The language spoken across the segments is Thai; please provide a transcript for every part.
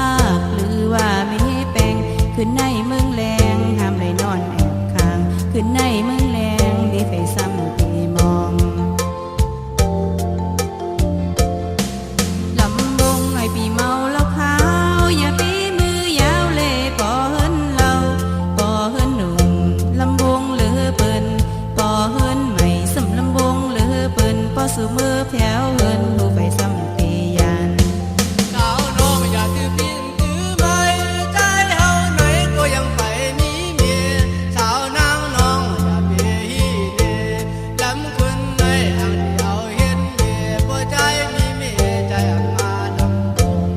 ากหรือว่ามีแปลงขึ้นในเมืองแรงห้ามเลยนอนแอบข้างขึ้นในเมืองแรงดีไฟซ้ำปีมองลำวงหน่อยปีเมาแล้วขาวอย่าปีมือยาวเล่ปอเฮินเราปอเฮินหนุ่มลำวงเหลือเปิ้นปอเฮินใหม่สำลำวงเหลือเปิ้นปอสู่มือแถวเฮินดูไฟซ้ำปียันสาวน้องอย่าถือพินถือไม้ใจเฮาไหนก็ยังไปมีเมียสาวนางน้องอย่าเบียฮีเดลำคุณในอังเดียวเห็นเมียบ่ใจมีเมียใจอังมาดำดง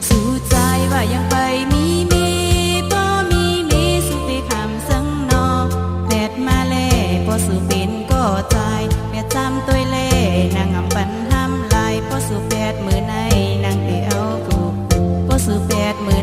สู่ใจว่ายังไปมีบ่มีสู่ไปคำสังนอแดดมาแล่พอสู่เป็นก็ใจแม่จำตัวเล่นางอำปันห้ำลายพอสู่แปดมือในนางไปเอากูพอสู่แปดมือ